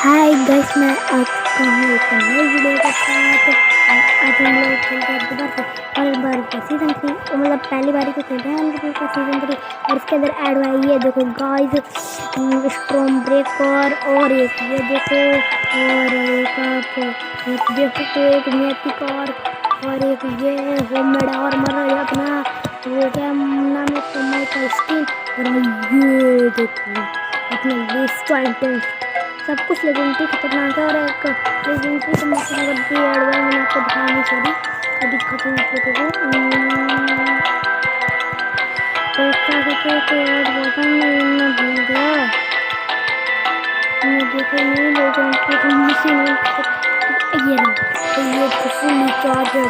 Hi guys, मैं आ चुका हूँ एक नई वीडियो के साथ। आज हम लोग खेलते हैं दोबारा से हॉरर बार का सीजन 3। मतलब पहली बारी को खेल रहे हैं हम का सीजन 3। और इसके अंदर ऐड हुआ है, ये देखो गाइस, स्ट्रॉम ब्रेकर, और एक ये देखो, और एक आप देख सकते हो, एक मैथिक, और एक ये होममेड आर्मर है अपना, वो क्या नाम है इसका, माइकल स्टील। और ये देखो अपना लिस्ट सब कुछ लेजेंडरी खतरनाक है। और एक लेजेंडरी तो मतलब भी ऐड हुआ है, मैंने आपको दिखाया नहीं, सॉरी वो दिखाती हूँ आप लोगों को। तो क्या कहते हैं, तो ऐड हुआ था, मैं भूल गया, मैं देखो नहीं लेजेंडरी तो मशीन ये रहा। तो ये फुल्ली चार्जर,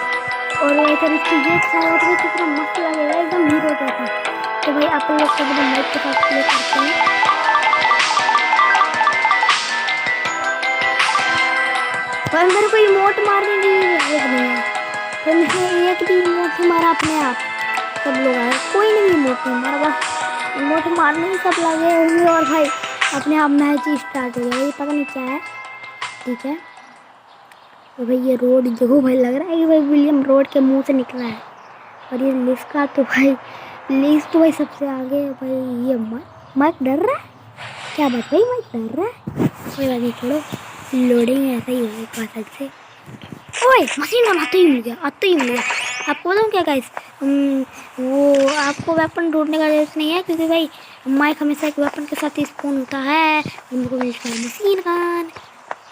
और अगर इसकी ये साइड में कितना मस्त लगेगा, एकदम हीरो जैसा। तो भाई आप लोग को भी माइक के साथ प्ले करते हैं। पर मेरे को इमोट मारने की जरूरत नहीं है, तो मैंने एक भी इमोट मारा अपने आप। सब लोग आए, कोई नहीं इमोट नहीं मारा, बस इमोट मारने ही सब लगे होंगे। और भाई अपने आप मैच ही स्टार्ट हो गया, ये पता नहीं क्या है। ठीक है, तो भाई ये रोड देखो भाई, लग रहा है कि भाई विलियम रोड के मुंह से निकला है। और ये लिस्ट का तो भाई, लिस्ट तो भाई सबसे आगे है भाई। ये माइक डर रहा है, क्या बात भाई, माइक डर रहा है, कोई बात नहीं, छोड़ो, लोडिंग ऐसा ही होगा पास से। ओए मशीन गन आते ही मिल गया, आते ही मिल गया। आपको बताऊँ क्या गाइस, वो आपको वेपन ढूंढने का जरूरत नहीं है, क्योंकि भाई माइक हमेशा एक वेपन के साथ ही स्पॉन होता है। उनको मिल गया मशीन गन,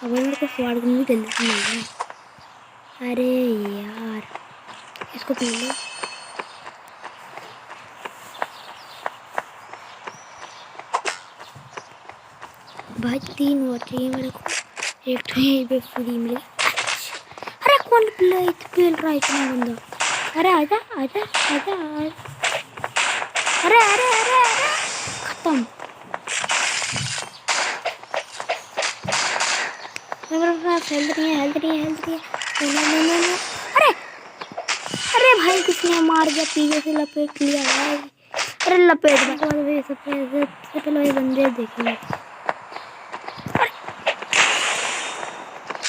अब मेरे को स्वॉर्ड गन भी जल्दी से मिल गया। अरे यार, इसको पी लो। भाई 3 और चाहिए मेरे को, एक तो यहीं पे फ्री मिल गया। अरे कौन खेल रहा है इतना बंदा, अरे आजा आजा आजा, अरे अरे अरे अरे खत्म। मेरे पास हेल्थ नहीं है, हेल्थ नहीं है, हेल्थ नहीं है। नो। अरे अरे भाई किसने मार दिया, पीछे से लपेट लिया भाई। अरे लपेट भाई, सबसे पहले वही बंदे देखेंगे।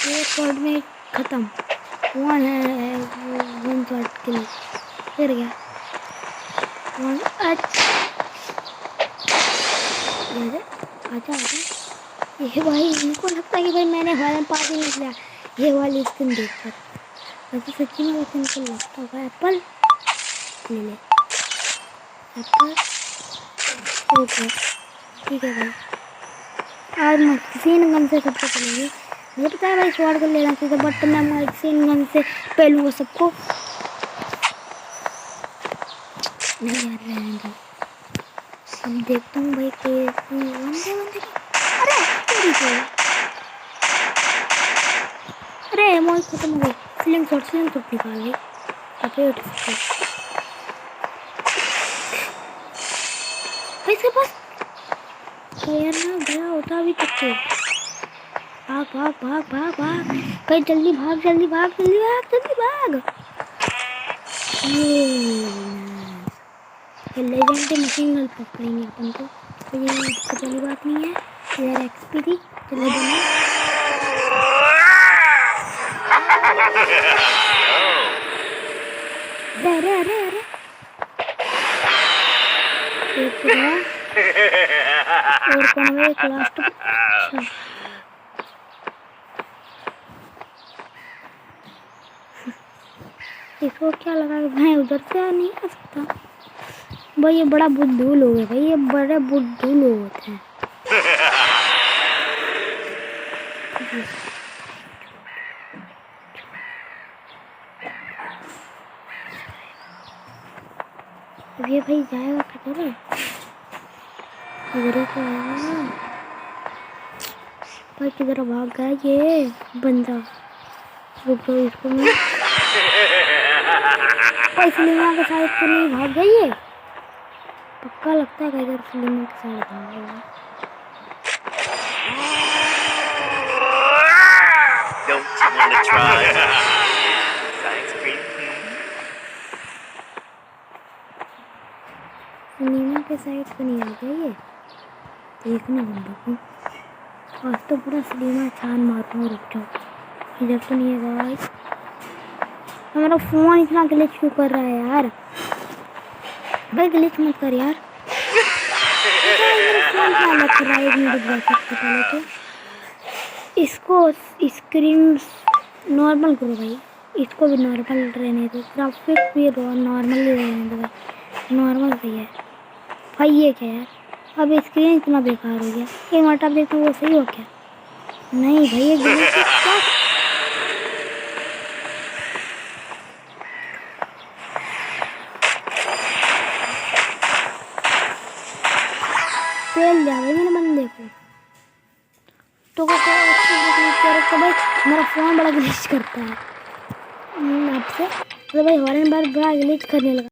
एक शॉट में खत्म, वन है, वन शॉट के लिए फिर गया वन। अच्छा आजा आजा, ये भाई इनको लगता है कि भाई मैंने हॉरर पास ही निकला ये वाली स्किन देखकर। वैसे सच्ची में वैसे इनको लगता होगा। एप्पल ले ले, एप्पल, ओके ठीक है भाई। आज मशीन गन से सबको चलेंगे। मुझे पता है भाई स्वॉर्ड गन लेना चाहिए, बट मैं मशीन गन से पहलूँगा सबको। नहीं यार रहने दो, अब देखता हूँ भाई कोई बंदे। अरे तेरी को, अरे एमो खत्म हो गई। स्लिंग शॉट निकाल गई, लपेट भाई इसके पास यार ना गया होता अभी तक तो। भाग भाग भाग भाग भाग भाई, जल्दी भाग जल्दी भाग जल्दी भाग जल्दी भाग। लेजेंडरी मशीन गन पकड़ेंगे अपन को, तो ये दिक्कत वाली बात नहीं है। इधर एक्सपी थी, चलो बना। अरे अरे अरे अरे, एक और कौन है, एक लास्ट। अच्छा इसको क्या लगा, मैं उधर से नहीं आ सकता भाई। ये बड़ा बुद्धू लोग है भाई, ये बड़े बुद्धू लोग होते हैं। अब ये भाई जाएगा किधर है, इधर ही तो आएगा भाई, किधर भाग गया ये बंदा। रुक जाओ, इसको मैं फिल्म के साइड तो नहीं भाग गई ये, पक्का लगता है इधर फिल्म के साइड भाग गया। सिनेमा के साइड तो नहीं आ गया ये, देखने बंदों को। आज तो पूरा सलीमा छान मारूंगा। रुक जाओ, इधर तो नहीं है गाइस। हमारा फोन इतना ग्लिच क्यों कर रहा है यार? भाई ग्लिच मत कर यार। मेरा फोन क्या लग रहा है? एक मिनट रुक जाओ, पहले तो इसको स्क्रीन नॉर्मल करो भाई। इसको भी नॉर्मल रहने दो, ग्राफिक्स भी नॉर्मल ही रहने दो भाई। नॉर्मल सही है भाई। ये क्या यार, अब स्क्रीन इतना बेकार हो गया। एक मिनट अब देखता हूँ वो सही हो क्या। नहीं भाई ये ग्लिच क्या फेल दिया भाई मैंने बंदे को। तो भाई मेरा फ़ोन बड़ा ग्लिच करता है। आपसे तो भाई हॉरन बार बड़ा ग्लिच करने लगा।